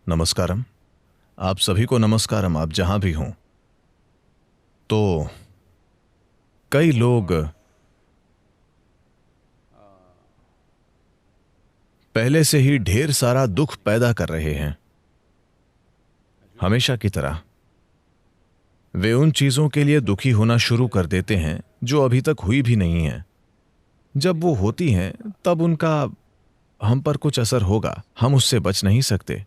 नमस्कारम। आप सभी को नमस्कारम, आप जहां भी हों। तो कई लोग पहले से ही ढेर सारा दुख पैदा कर रहे हैं। हमेशा की तरह वे उन चीजों के लिए दुखी होना शुरू कर देते हैं जो अभी तक हुई भी नहीं हैं। जब वो होती हैं तब उनका हम पर कुछ असर होगा, हम उससे बच नहीं सकते।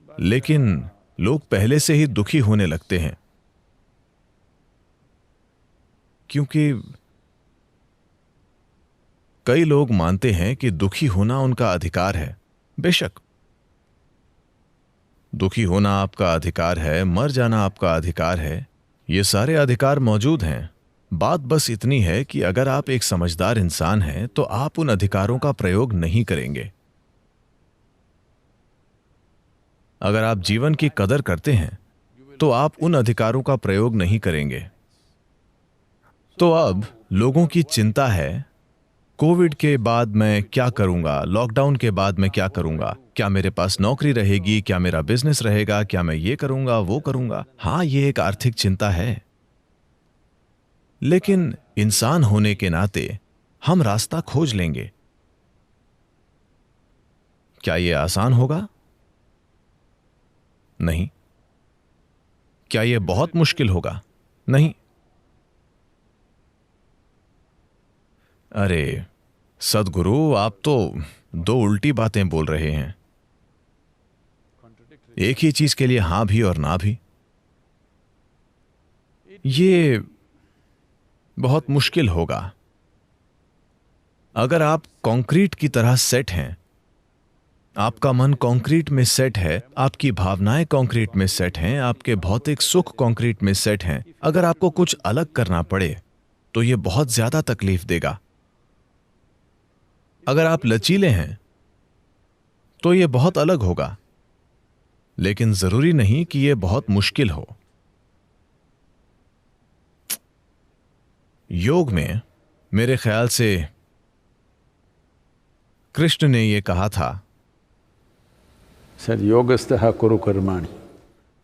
लेकिन लोग पहले से ही दुखी होने लगते हैं क्योंकि कई लोग मानते हैं कि दुखी होना उनका अधिकार है। बेशक दुखी होना आपका अधिकार है, मर जाना आपका अधिकार है, ये सारे अधिकार मौजूद हैं। बात बस इतनी है कि अगर आप एक समझदार इंसान हैं तो आप उन अधिकारों का प्रयोग नहीं करेंगे। अगर आप जीवन की कदर करते हैं तो आप उन अधिकारों का प्रयोग नहीं करेंगे। तो अब लोगों की चिंता है, कोविड के बाद मैं क्या करूंगा, लॉकडाउन के बाद मैं क्या करूंगा, क्या मेरे पास नौकरी रहेगी, क्या मेरा बिजनेस रहेगा, क्या मैं ये करूंगा वो करूंगा। हाँ, ये एक आर्थिक चिंता है, लेकिन इंसान होने के नाते हम रास्ता खोज लेंगे। क्या यह आसान होगा? नहीं। क्या यह बहुत मुश्किल होगा? नहीं। अरे सदगुरु, आप तो दो उल्टी बातें बोल रहे हैं। एक ही चीज के लिए हां भी और ना भी, ये बहुत मुश्किल होगा। अगर आप कंक्रीट की तरह सेट हैं, आपका मन कंक्रीट में सेट है, आपकी भावनाएं कंक्रीट में सेट हैं, आपके भौतिक सुख कंक्रीट में सेट हैं, अगर आपको कुछ अलग करना पड़े तो यह बहुत ज्यादा तकलीफ देगा। अगर आप लचीले हैं तो यह बहुत अलग होगा, लेकिन जरूरी नहीं कि यह बहुत मुश्किल हो। योग में मेरे ख्याल से कृष्ण ने यह कहा था, सर योगस्थः कुरु कर्माणि।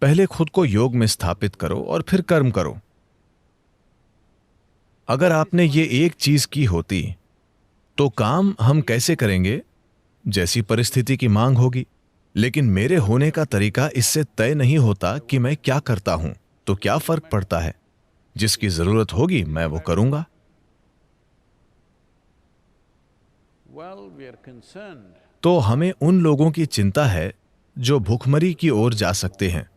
पहले खुद को योग में स्थापित करो और फिर कर्म करो। अगर आपने ये एक चीज की होती तो काम हम कैसे करेंगे, जैसी परिस्थिति की मांग होगी। लेकिन मेरे होने का तरीका इससे तय नहीं होता कि मैं क्या करता हूं, तो क्या फर्क पड़ता है। जिसकी जरूरत होगी मैं वो करूंगा। तो हमें उन लोगों की चिंता है जो भूखमरी की ओर जा सकते हैं।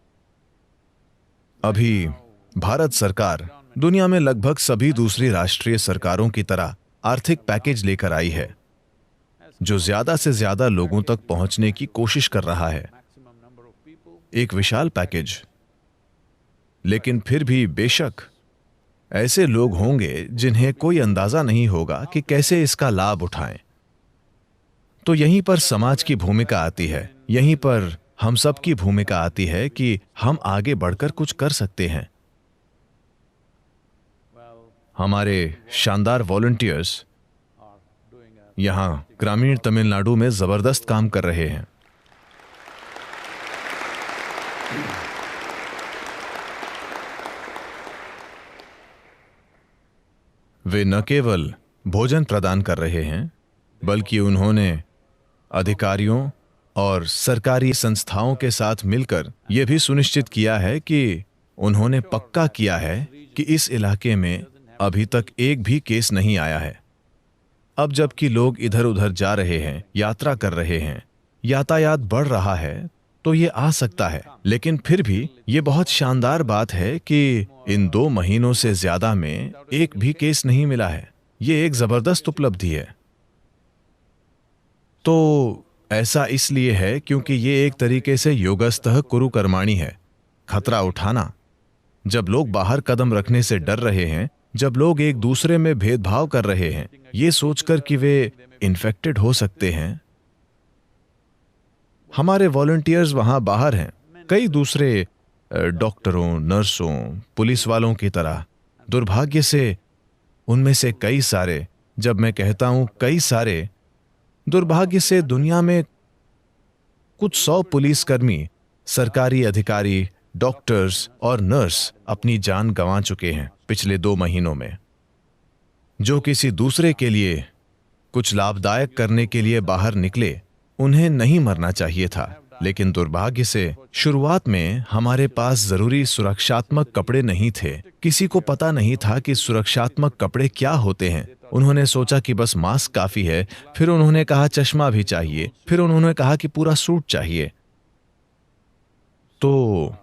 अभी भारत सरकार दुनिया में लगभग सभी दूसरी राष्ट्रीय सरकारों की तरह आर्थिक पैकेज लेकर आई है, जो ज्यादा से ज्यादा लोगों तक पहुंचने की कोशिश कर रहा है। एक विशाल पैकेज, लेकिन फिर भी बेशक ऐसे लोग होंगे जिन्हें कोई अंदाजा नहीं होगा कि कैसे इसका लाभ उठाएं। तो यहीं पर समाज की भूमिका आती है, यहीं पर हम सब की भूमिका आती है कि हम आगे बढ़कर कुछ कर सकते हैं। हमारे शानदार वॉलंटियर्स यहां ग्रामीण तमिलनाडु में जबरदस्त काम कर रहे हैं। वे न केवल भोजन प्रदान कर रहे हैं, बल्कि उन्होंने अधिकारियों और सरकारी संस्थाओं के साथ मिलकर यह भी सुनिश्चित किया है कि उन्होंने पक्का किया है कि इस इलाके में अभी तक एक भी केस नहीं आया है। अब जबकि लोग इधर उधर जा रहे हैं, यात्रा कर रहे हैं, यातायात बढ़ रहा है, तो ये आ सकता है। लेकिन फिर भी ये बहुत शानदार बात है कि इन 2 महीनों से ज्यादा में एक भी केस नहीं मिला है। ये एक जबरदस्त उपलब्धि है। तो ऐसा इसलिए है क्योंकि ये एक तरीके से योगस्थः कुरु कर्माणि है। खतरा उठाना, जब लोग बाहर कदम रखने से डर रहे हैं, जब लोग एक दूसरे में भेदभाव कर रहे हैं, ये सोचकर कि वे इन्फेक्टेड हो सकते हैं। हमारे वॉलंटियर्स वहां बाहर हैं, कई दूसरे डॉक्टरों, नर्सों, पुलिस वालों की तरह। दुर्भाग्य से उनमें से कई सारे, जब मैं कहता हूं कई सारे, दुर्भाग्य से दुनिया में कुछ 100 पुलिसकर्मी सरकारी अधिकारी, डॉक्टर्स और नर्स अपनी जान गंवा चुके हैं पिछले 2 महीनों में। जो किसी दूसरे के लिए कुछ लाभदायक करने के लिए बाहर निकले, उन्हें नहीं मरना चाहिए था, लेकिन दुर्भाग्य से शुरुआत में हमारे पास जरूरी सुरक्षात्मक कपड़े नहीं थे। किसी को पता नहीं था कि सुरक्षात्मक कपड़े क्या होते हैं। उन्होंने सोचा कि बस मास्क काफी है, फिर उन्होंने कहा चश्मा भी चाहिए, फिर उन्होंने कहा कि पूरा सूट चाहिए। तो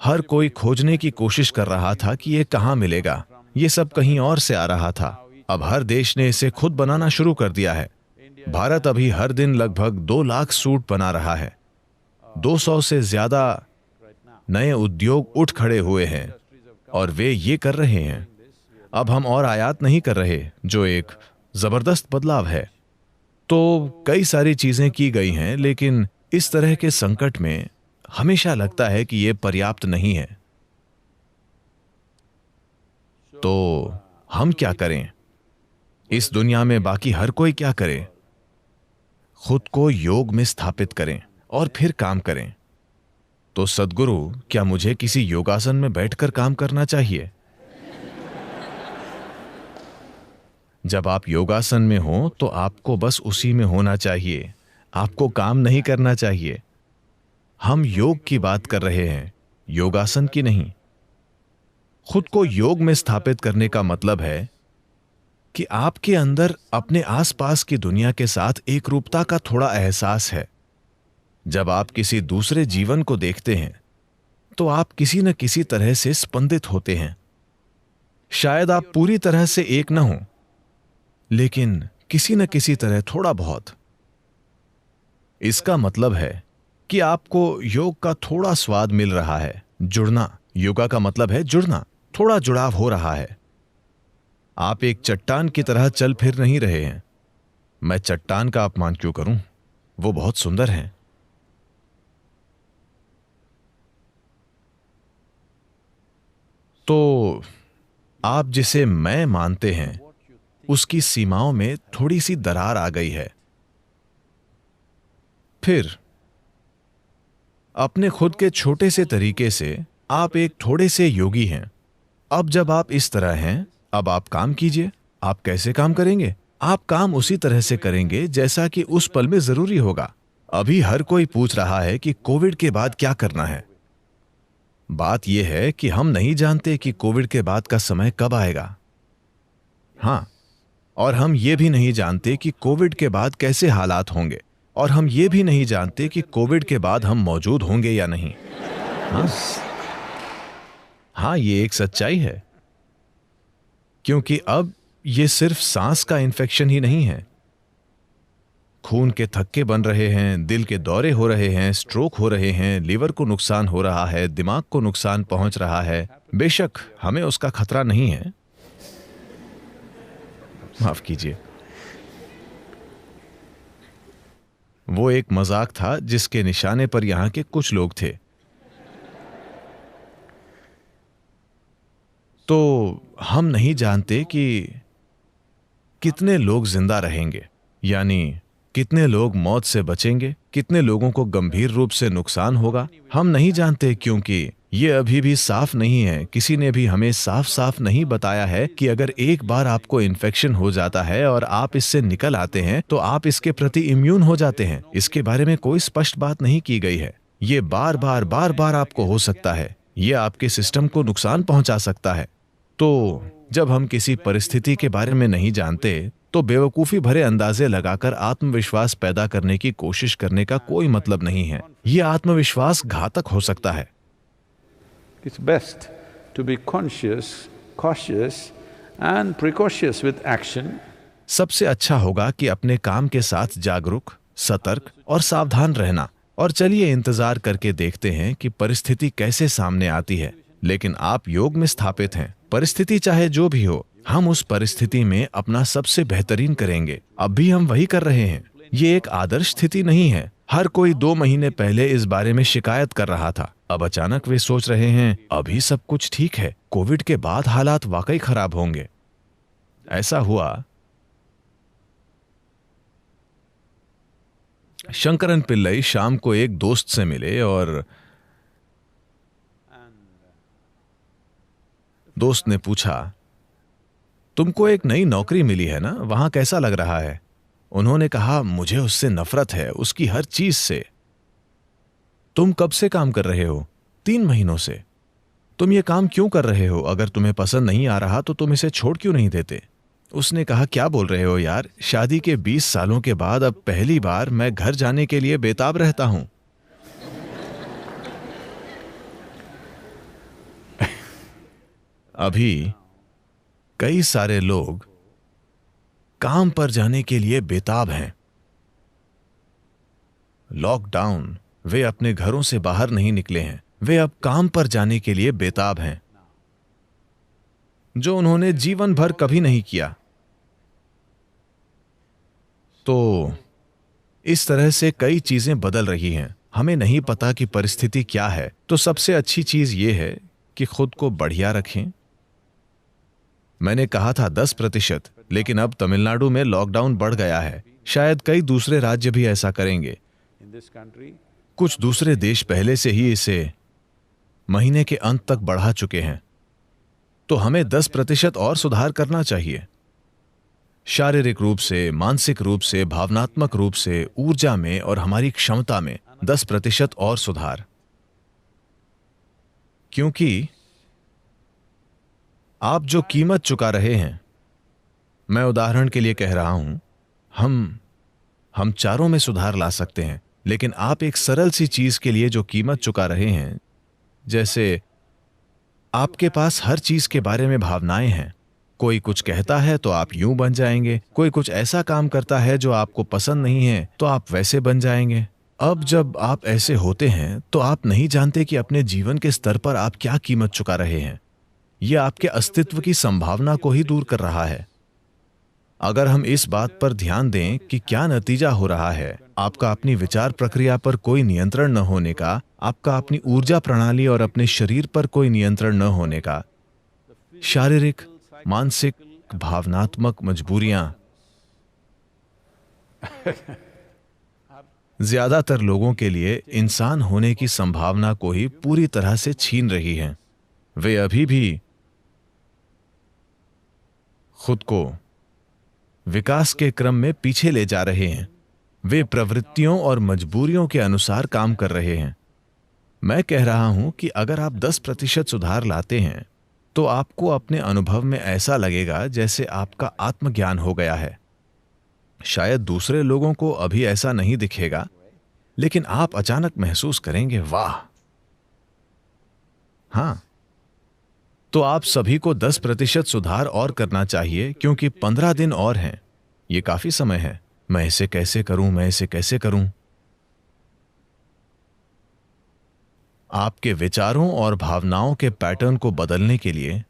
हर कोई खोजने की कोशिश कर रहा था कि ये कहां मिलेगा। ये सब कहीं और से आ रहा था। अब हर देश ने इसे खुद बनाना शुरू कर दिया है। भारत अभी हर दिन लगभग 2 लाख सूट बना रहा है। 200 से ज्यादा नए उद्योग उठ खड़े हुए हैं और वे ये कर रहे हैं। अब हम और आयात नहीं कर रहे, जो एक जबरदस्त बदलाव है। तो कई सारी चीजें की गई हैं, लेकिन इस तरह के संकट में हमेशा लगता है कि यह पर्याप्त नहीं है। तो हम क्या करें? इस दुनिया में बाकी हर कोई क्या करे? खुद को योग में स्थापित करें और फिर काम करें। तो सद्गुरु, क्या मुझे किसी योगासन में बैठकर काम करना चाहिए? जब आप योगासन में हो तो आपको बस उसी में होना चाहिए। आपको काम नहीं करना चाहिए। हम योग की बात कर रहे हैं, योगासन की नहीं। खुद को योग में स्थापित करने का मतलब है कि आपके अंदर अपने आसपास की दुनिया के साथ एकरूपता का थोड़ा एहसास है। जब आप किसी दूसरे जीवन को देखते हैं तो आप किसी न किसी तरह से स्पंदित होते हैं। शायद आप पूरी तरह से एक न हो, लेकिन किसी न किसी तरह थोड़ा बहुत। इसका मतलब है कि आपको योग का थोड़ा स्वाद मिल रहा है। जुड़ना, योगा का मतलब है जुड़ना, थोड़ा जुड़ाव हो रहा है। आप एक चट्टान की तरह चल फिर नहीं रहे हैं। मैं चट्टान का अपमान क्यों करूं? वो बहुत सुंदर हैं। तो आप जिसे मैं मानते हैं, उसकी सीमाओं में थोड़ी सी दरार आ गई है। फिर अपने खुद के छोटे से तरीके से आप एक थोड़े से योगी हैं। अब जब आप इस तरह हैं, अब आप काम कीजिए। आप कैसे काम करेंगे? आप काम उसी तरह से करेंगे जैसा कि उस पल में जरूरी होगा। अभी हर कोई पूछ रहा है कि कोविड के बाद क्या करना है। बात यह है कि हम नहीं जानते कि कोविड के बाद का समय कब आएगा। हां, और हम ये भी नहीं जानते कि कोविड के बाद कैसे हालात होंगे, और हम ये भी नहीं जानते कि कोविड के बाद हम मौजूद होंगे या नहीं। हाँ, ये एक सच्चाई है, क्योंकि अब ये सिर्फ सांस का इन्फेक्शन ही नहीं है। खून के थक्के बन रहे हैं, दिल के दौरे हो रहे हैं, स्ट्रोक हो रहे हैं, लीवर को नुकसान हो रहा है, दिमाग को नुकसान पहुंच रहा है। बेशक हमें उसका खतरा नहीं है। माफ कीजिए, वो एक मजाक था जिसके निशाने पर यहां के कुछ लोग थे। तो हम नहीं जानते कि कितने लोग जिंदा रहेंगे, यानी कितने लोग मौत से बचेंगे, कितने लोगों को गंभीर रूप से नुकसान होगा। हम नहीं जानते, क्योंकि ये अभी भी साफ नहीं है। किसी ने भी हमें साफ साफ नहीं बताया है कि अगर एक बार आपको इन्फेक्शन हो जाता है और आप इससे निकल आते हैं तो आप इसके प्रति इम्यून हो जाते हैं। इसके बारे में कोई स्पष्ट बात नहीं की गई है। ये बार बार आपको हो सकता है। ये आपके सिस्टम को नुकसान पहुंचा सकता है। तो जब हम किसी परिस्थिति के बारे में नहीं जानते तो बेवकूफी भरे अंदाजे लगाकर आत्मविश्वास पैदा करने की कोशिश करने का कोई मतलब नहीं है। यह आत्मविश्वास घातक हो सकता है। It's best to be conscious, cautious and precautious with action. सबसे अच्छा होगा कि अपने काम के साथ जागरूक, सतर्क और सावधान रहना। और चलिए इंतजार करके देखते हैं कि परिस्थिति कैसे सामने आती है। लेकिन आप योग में स्थापित हैं। परिस्थिति चाहे जो भी हो, हम उस परिस्थिति में अपना सबसे बेहतरीन करेंगे। अब भी हम वही कर रहे हैं। ये एक आदर्श स्थिति नहीं है। हर कोई 2 महीने पहले इस बारे में शिकायत कर रहा था। अब अचानक वे सोच रहे हैं अभी सब कुछ ठीक है, कोविड के बाद हालात वाकई खराब होंगे। ऐसा हुआ शंकरन पिल्लई शाम को एक दोस्त से मिले और दोस्त ने पूछा, तुमको एक नई नौकरी मिली है ना, वहां कैसा लग रहा है? उन्होंने कहा, मुझे उससे नफरत है, उसकी हर चीज से। तुम कब से काम कर रहे हो? 3 महीनों से। तुम ये काम क्यों कर रहे हो? अगर तुम्हें पसंद नहीं आ रहा तो तुम इसे छोड़ क्यों नहीं देते? उसने कहा, क्या बोल रहे हो यार, शादी के 20 सालों के बाद अब पहली बार मैं घर जाने के लिए बेताब रहता हूं। अभी कई सारे लोग काम पर जाने के लिए बेताब हैं। लॉकडाउन, वे अपने घरों से बाहर नहीं निकले हैं, वे अब काम पर जाने के लिए बेताब हैं, जो उन्होंने जीवन भर कभी नहीं किया। तो इस तरह से कई चीजें बदल रही हैं। हमें नहीं पता कि परिस्थिति क्या है, तो सबसे अच्छी चीज यह है कि खुद को बढ़िया रखें। मैंने कहा था 10%, लेकिन अब तमिलनाडु में लॉकडाउन बढ़ गया है। शायद कई दूसरे राज्य भी ऐसा करेंगे। कुछ दूसरे देश पहले से ही इसे महीने के अंत तक बढ़ा चुके हैं। तो हमें 10% और सुधार करना चाहिए। शारीरिक रूप से, मानसिक रूप से, भावनात्मक रूप से, ऊर्जा में और हमारी क्षमता में 10% और सुधार। क्योंकि आप जो कीमत चुका रहे हैं, मैं उदाहरण के लिए कह रहा हूं, हम चारों में सुधार ला सकते हैं, लेकिन आप एक सरल सी चीज के लिए जो कीमत चुका रहे हैं, जैसे आपके पास हर चीज के बारे में भावनाएं हैं। कोई कुछ कहता है तो आप यूं बन जाएंगे, कोई कुछ ऐसा काम करता है जो आपको पसंद नहीं है तो आप वैसे बन जाएंगे। अब जब आप ऐसे होते हैं तो आप नहीं जानते कि अपने जीवन के स्तर पर आप क्या कीमत चुका रहे हैं। यह आपके अस्तित्व की संभावना को ही दूर कर रहा है। अगर हम इस बात पर ध्यान दें कि क्या नतीजा हो रहा है, आपका अपनी विचार प्रक्रिया पर कोई नियंत्रण न होने का, आपका अपनी ऊर्जा प्रणाली और अपने शरीर पर कोई नियंत्रण न होने का, शारीरिक, मानसिक, भावनात्मक मजबूरियां ज्यादातर लोगों के लिए इंसान होने की संभावना को ही पूरी तरह से छीन रही हैं। वे अभी भी खुद को विकास के क्रम में पीछे ले जा रहे हैं। वे प्रवृत्तियों और मजबूरियों के अनुसार काम कर रहे हैं। मैं कह रहा हूं कि अगर आप 10% सुधार लाते हैं तो आपको अपने अनुभव में ऐसा लगेगा जैसे आपका आत्मज्ञान हो गया है। शायद दूसरे लोगों को अभी ऐसा नहीं दिखेगा, लेकिन आप अचानक महसूस करेंगे, वाह। हां, तो आप सभी को 10% सुधार और करना चाहिए, क्योंकि 15 दिन और हैं। यह काफी समय है। मैं इसे कैसे करूं, मैं इसे कैसे करूं? आपके विचारों और भावनाओं के पैटर्न को बदलने के लिए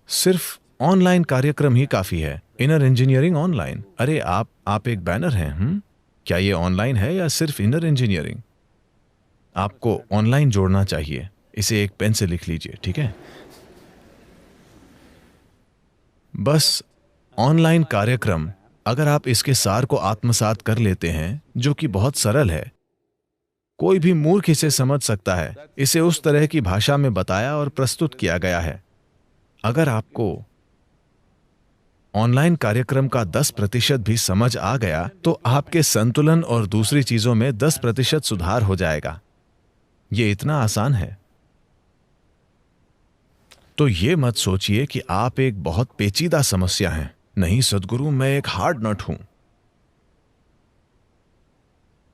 सिर्फ ऑनलाइन कार्यक्रम ही काफी है। Inner engineering online. अरे आप एक बैनर हैं। क्या यह ऑनलाइन है या सिर्फ इनर इंजीनियरिंग? आपको ऑनलाइन जोड़ना चाहिए। इसे एक पेन से लिख लीजिए, ठीक है? बस ऑनलाइन कार्यक्रम, अगर आप इसके सार को आत्मसात कर लेते हैं, जो कि बहुत सरल है, कोई भी मूर्ख इसे समझ सकता है। इसे उस तरह की भाषा में बताया और प्रस्तुत किया गया है। अगर आपको ऑनलाइन कार्यक्रम का 10% भी समझ आ गया तो आपके संतुलन और दूसरी चीजों में 10% सुधार हो जाएगा। यह इतना आसान है। तो यह मत सोचिए कि आप एक बहुत पेचीदा समस्या हैं। नहीं सद्गुरु, मैं एक हार्ड नट हूं।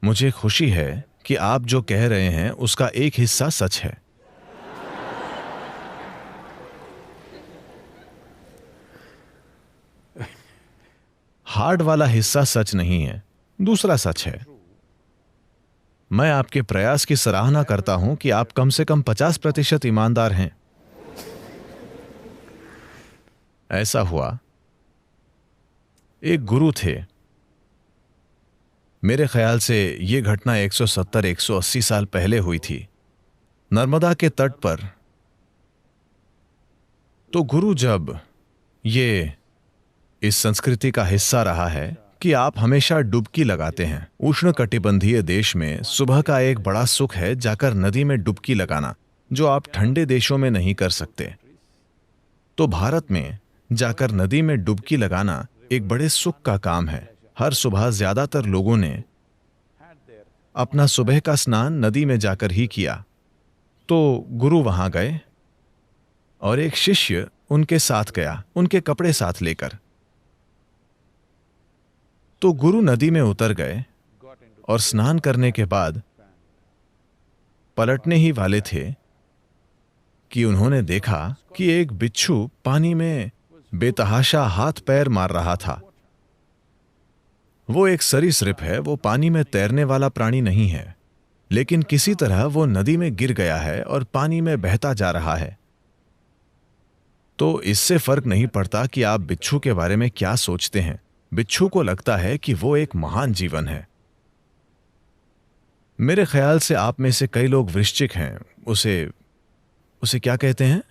मुझे खुशी है कि आप जो कह रहे हैं उसका एक हिस्सा सच है। हार्ड वाला हिस्सा सच नहीं है, दूसरा सच है। मैं आपके प्रयास की सराहना करता हूं कि आप कम से कम 50% ईमानदार हैं। ऐसा हुआ, एक गुरु थे। मेरे ख्याल से यह घटना 170-180 साल पहले हुई थी, नर्मदा के तट पर। तो गुरु जब ये इस संस्कृति का हिस्सा रहा है कि आप हमेशा डुबकी लगाते हैं। उष्णकटिबंधीय देश में सुबह का एक बड़ा सुख है जाकर नदी में डुबकी लगाना, जो आप ठंडे देशों में नहीं कर सकते। तो भारत में जाकर नदी में डुबकी लगाना एक बड़े सुख का काम है। हर सुबह ज्यादातर लोगों ने अपना सुबह का स्नान नदी में जाकर ही किया। तो गुरु वहां गए और एक शिष्य उनके साथ गया, उनके कपड़े साथ लेकर। तो गुरु नदी में उतर गए और स्नान करने के बाद पलटने ही वाले थे कि उन्होंने देखा कि एक बिच्छू पानी में बेतहाशा हाथ पैर मार रहा था। वो एक सरीसृप है, वो पानी में तैरने वाला प्राणी नहीं है, लेकिन किसी तरह वो नदी में गिर गया है और पानी में बहता जा रहा है। तो इससे फर्क नहीं पड़ता कि आप बिच्छू के बारे में क्या सोचते हैं। बिच्छू को लगता है कि वो एक महान जीवन है। मेरे ख्याल से आप में से कई लोग वृश्चिक हैं, उसे क्या कहते हैं,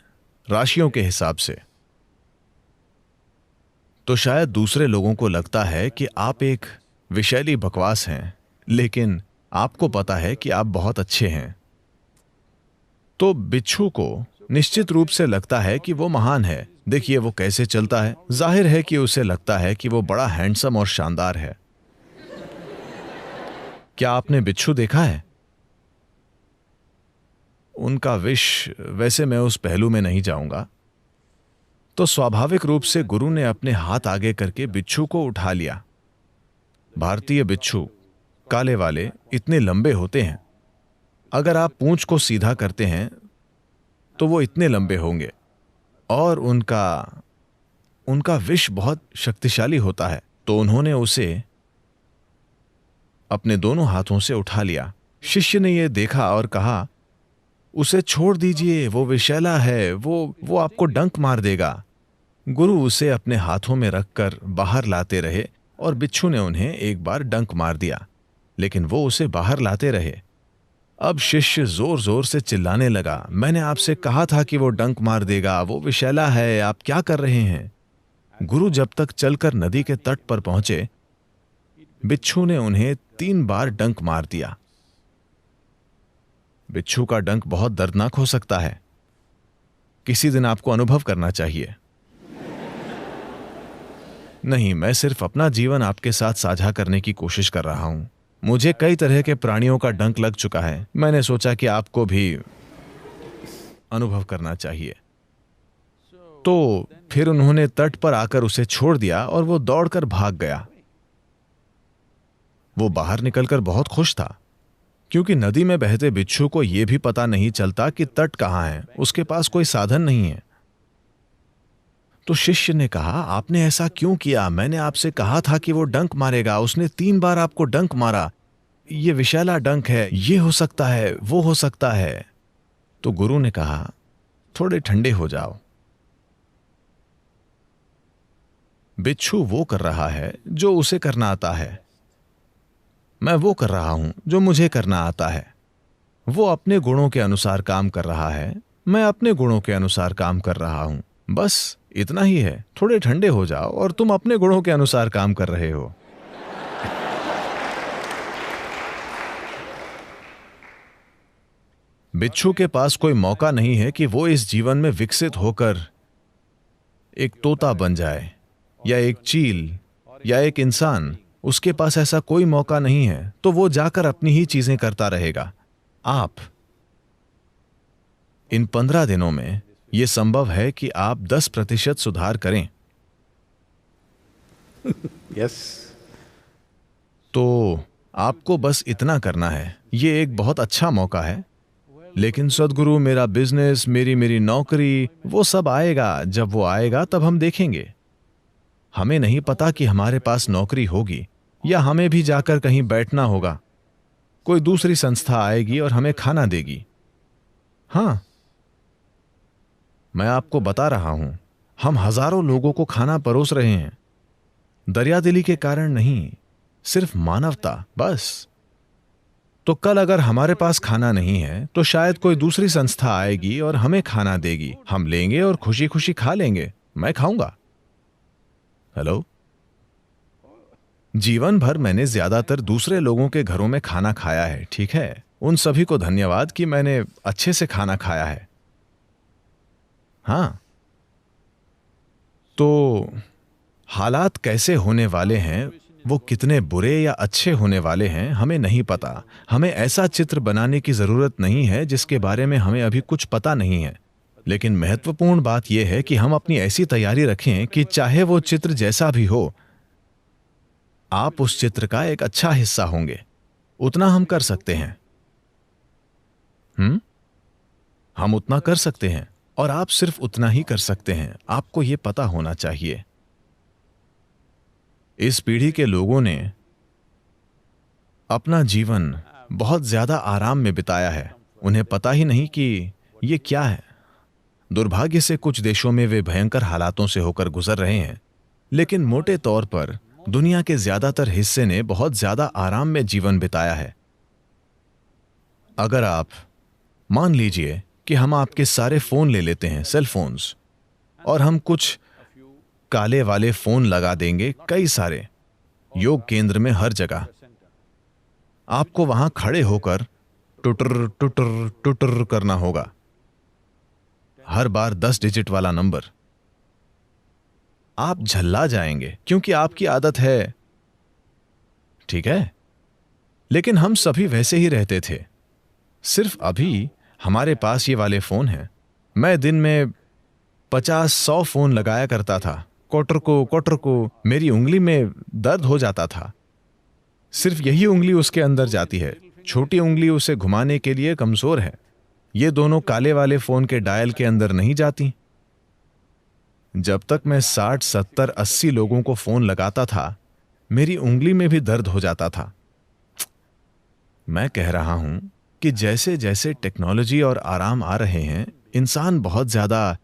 राशियों के हिसाब से। तो शायद दूसरे लोगों को लगता है कि आप एक विषैली बकवास हैं, लेकिन आपको पता है कि आप बहुत अच्छे हैं। तो बिच्छू को निश्चित रूप से लगता है कि वो महान है। देखिए वो कैसे चलता है। जाहिर है कि उसे लगता है कि वो बड़ा हैंडसम और शानदार है। क्या आपने बिच्छू देखा है? उनका विष, वैसे मैं उस पहलू में नहीं जाऊंगा। तो स्वाभाविक रूप से गुरु ने अपने हाथ आगे करके बिच्छू को उठा लिया। भारतीय बिच्छू काले वाले इतने लंबे होते हैं, अगर आप पूंछ को सीधा करते हैं तो वो इतने लंबे होंगे, और उनका विष बहुत शक्तिशाली होता है। तो उन्होंने उसे अपने दोनों हाथों से उठा लिया। शिष्य ने यह देखा और कहा, उसे छोड़ दीजिए, वो विषैला है, वो आपको डंक मार देगा। गुरु उसे अपने हाथों में रखकर बाहर लाते रहे और बिच्छू ने उन्हें एक बार डंक मार दिया, लेकिन वो उसे बाहर लाते रहे। अब शिष्य जोर जोर से चिल्लाने लगा, मैंने आपसे कहा था कि वो डंक मार देगा, वो विषैला है, आप क्या कर रहे हैं? गुरु जब तक चलकर नदी के तट पर पहुंचे, बिच्छू ने उन्हें 3 बार डंक मार दिया। बिच्छू का डंक बहुत दर्दनाक हो सकता है। किसी दिन आपको अनुभव करना चाहिए। नहीं, मैं सिर्फ अपना जीवन आपके साथ साझा करने की कोशिश कर रहा हूं। मुझे कई तरह के प्राणियों का डंक लग चुका है। मैंने सोचा कि आपको भी अनुभव करना चाहिए। तो फिर उन्होंने तट पर आकर उसे छोड़ दिया और वो दौड़कर भाग गया। वो बाहर निकलकर बहुत खुश था, क्योंकि नदी में बहते बिच्छू को यह भी पता नहीं चलता कि तट कहां है, उसके पास कोई साधन नहीं है। तो शिष्य ने कहा, आपने ऐसा क्यों किया? मैंने आपसे कहा था कि वो डंक मारेगा, उसने 3 बार आपको डंक मारा। ये विषैला डंक है, ये हो सकता है, वो हो सकता है। तो गुरु ने कहा, थोड़े ठंडे हो जाओ। बिच्छू वो कर रहा है जो उसे करना आता है, मैं वो कर रहा हूं जो मुझे करना आता है। वो अपने गुणों के अनुसार काम कर रहा है, मैं अपने गुणों के अनुसार काम कर रहा हूं। बस इतना ही है। थोड़े ठंडे हो जाओ और तुम अपने गुणों के अनुसार काम कर रहे हो। बिच्छू के पास कोई मौका नहीं है कि वो इस जीवन में विकसित होकर एक तोता बन जाए, या एक चील, या एक इंसान। उसके पास ऐसा कोई मौका नहीं है, तो वो जाकर अपनी ही चीजें करता रहेगा। आप इन 15 दिनों में यह संभव है कि आप 10% सुधार करें। Yes. तो आपको बस इतना करना है। ये एक बहुत अच्छा मौका है। लेकिन सद्गुरु, मेरा बिजनेस, मेरी नौकरी, वो सब आएगा। जब वो आएगा तब हम देखेंगे। हमें नहीं पता कि हमारे पास नौकरी होगी या हमें भी जाकर कहीं बैठना होगा। कोई दूसरी संस्था आएगी और हमें खाना देगी। हां, मैं आपको बता रहा हूं, हम हजारों लोगों को खाना परोस रहे हैं। दरियादिली के कारण नहीं, सिर्फ मानवता, बस। तो कल अगर हमारे पास खाना नहीं है तो शायद कोई दूसरी संस्था आएगी और हमें खाना देगी। हम लेंगे और खुशी खुशी खा लेंगे। मैं खाऊंगा। हेलो, जीवन भर मैंने ज्यादातर दूसरे लोगों के घरों में खाना खाया है, ठीक है। उन सभी को धन्यवाद कि मैंने अच्छे से खाना खाया है। हाँ, तो हालात कैसे होने वाले हैं, वो कितने बुरे या अच्छे होने वाले हैं, हमें नहीं पता। हमें ऐसा चित्र बनाने की जरूरत नहीं है जिसके बारे में हमें अभी कुछ पता नहीं है। लेकिन महत्वपूर्ण बात यह है कि हम अपनी ऐसी तैयारी रखें कि चाहे वो चित्र जैसा भी हो, आप उस चित्र का एक अच्छा हिस्सा होंगे। उतना हम कर सकते हैं। हम उतना कर सकते हैं और आप सिर्फ उतना ही कर सकते हैं। आपको यह पता होना चाहिए। इस पीढ़ी के लोगों ने अपना जीवन बहुत ज्यादा आराम में बिताया है। उन्हें पता ही नहीं कि ये क्या है। दुर्भाग्य से कुछ देशों में वे भयंकर हालातों से होकर गुजर रहे हैं, लेकिन मोटे तौर पर दुनिया के ज्यादातर हिस्से ने बहुत ज्यादा आराम में जीवन बिताया है। अगर आप मान लीजिए कि हम आपके सारे फोन ले लेते हैं, सेल फोन्स, और हम कुछ काले वाले फोन लगा देंगे, कई सारे योग केंद्र में हर जगह। आपको वहां खड़े होकर टुटर टुटर टुटर करना होगा, हर बार 10 डिजिट वाला नंबर। आप झल्ला जाएंगे क्योंकि आपकी आदत है, ठीक है। लेकिन हम सभी वैसे ही रहते थे। सिर्फ अभी हमारे पास ये वाले फोन हैं। मैं दिन में 50-100 फोन लगाया करता था। क्वार्टर को मेरी उंगली में दर्द हो जाता था। सिर्फ यही उंगली उसके अंदर जाती है, छोटी उंगली उसे घुमाने के लिए कमजोर है। ये दोनों काले वाले फोन के डायल के अंदर नहीं जाती। जब तक मैं 60, 70, 80 लोगों को फोन लगाता था, मेरी उंगली में भी दर्द हो जाता था। मैं कह रहा हूं कि जैसे जैसे टेक्नोलॉजी और आराम आ रहे हैं, इंसान बहुत ज्यादा,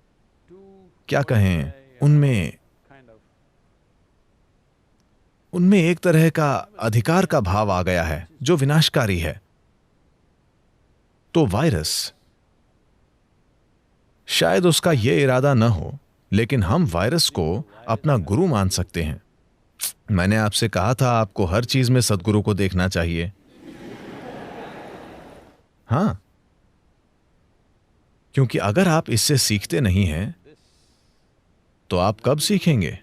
क्या कहें, उनमें एक तरह का अधिकार का भाव आ गया है जो विनाशकारी है। तो वायरस, शायद उसका यह इरादा न हो, लेकिन हम वायरस को अपना गुरु मान सकते हैं। मैंने आपसे कहा था आपको हर चीज में सद्गुरु को देखना चाहिए। हां, क्योंकि अगर आप इससे सीखते नहीं हैं तो आप कब सीखेंगे?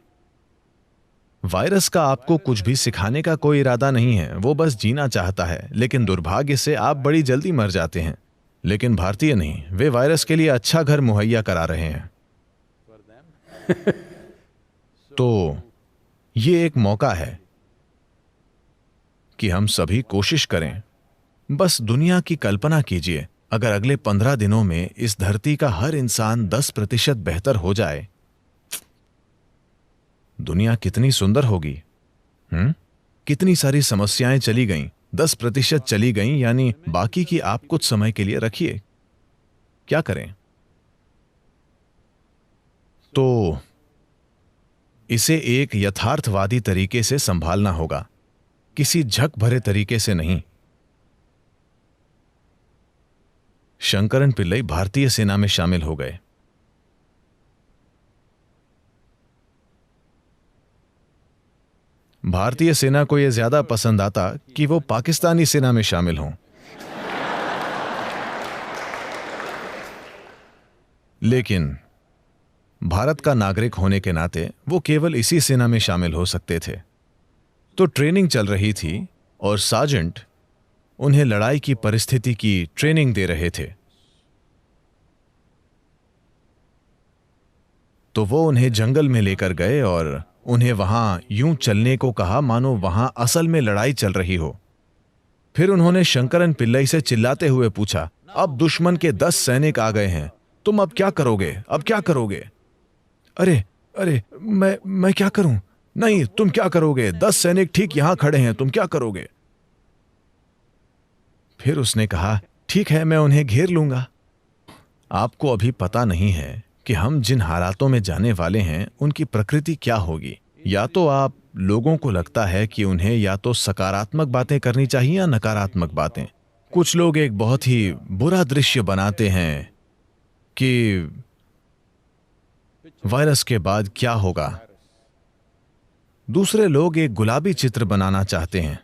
वायरस का आपको कुछ भी सिखाने का कोई इरादा नहीं है, वो बस जीना चाहता है। लेकिन दुर्भाग्य से आप बड़ी जल्दी मर जाते हैं। लेकिन भारतीय नहीं, वे वायरस के लिए अच्छा घर मुहैया करा रहे हैं। तो ये एक मौका है कि हम सभी कोशिश करें। बस दुनिया की कल्पना कीजिए, अगर अगले 15 दिनों में इस धरती का हर इंसान 10% बेहतर हो जाए, दुनिया कितनी सुंदर होगी। कितनी सारी समस्याएं चली गईं, 10% चली गईं, यानी बाकी की आप कुछ समय के लिए रखिए। क्या करें? तो इसे एक यथार्थवादी तरीके से संभालना होगा, किसी झक भरे तरीके से नहीं। शंकरन पिल्लई भारतीय सेना में शामिल हो गए। भारतीय सेना को यह ज्यादा पसंद आता कि वो पाकिस्तानी सेना में शामिल हों। लेकिन भारत का नागरिक होने के नाते वो केवल इसी सेना में शामिल हो सकते थे। तो ट्रेनिंग चल रही थी और सार्जेंट उन्हें लड़ाई की परिस्थिति की ट्रेनिंग दे रहे थे। तो वो उन्हें जंगल में लेकर गए और उन्हें वहां यूं चलने को कहा मानो वहां असल में लड़ाई चल रही हो। फिर उन्होंने शंकरन पिल्लई से चिल्लाते हुए पूछा, अब दुश्मन के 10 सैनिक आ गए हैं, तुम अब क्या करोगे? अब क्या करोगे? अरे अरे, मैं क्या करूं? नहीं, तुम क्या करोगे? 10 सैनिक ठीक यहां खड़े हैं, तुम क्या करोगे? फिर उसने कहा, ठीक है, मैं उन्हें घेर लूंगा। आपको अभी पता नहीं है कि हम जिन हालातों में जाने वाले हैं उनकी प्रकृति क्या होगी। या तो आप लोगों को लगता है कि उन्हें या तो सकारात्मक बातें करनी चाहिए या नकारात्मक बातें। कुछ लोग एक बहुत ही बुरा दृश्य बनाते हैं कि वायरस के बाद क्या होगा। दूसरे लोग एक गुलाबी चित्र बनाना चाहते हैं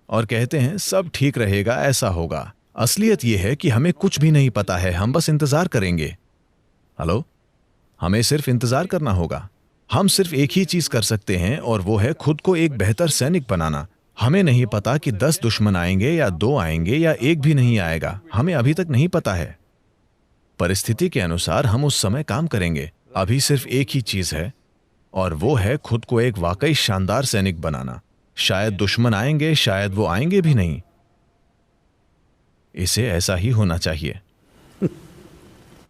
और कहते हैं सब ठीक रहेगा, ऐसा होगा। असलियत यह है कि हमें कुछ भी नहीं पता है, हम बस इंतजार करेंगे। हेलो, हमें सिर्फ इंतजार करना होगा। हम सिर्फ एक ही चीज कर सकते हैं और वो है खुद को एक बेहतर सैनिक बनाना। हमें नहीं पता कि 10 दुश्मन आएंगे या 2 आएंगे या एक भी नहीं आएगा, हमें अभी तक नहीं पता है। परिस्थिति के अनुसार हम उस समय काम करेंगे। अभी सिर्फ एक ही चीज है और वो है खुद को एक वाकई शानदार सैनिक बनाना। शायद दुश्मन आएंगे, शायद वो आएंगे भी नहीं। इसे ऐसा ही होना चाहिए।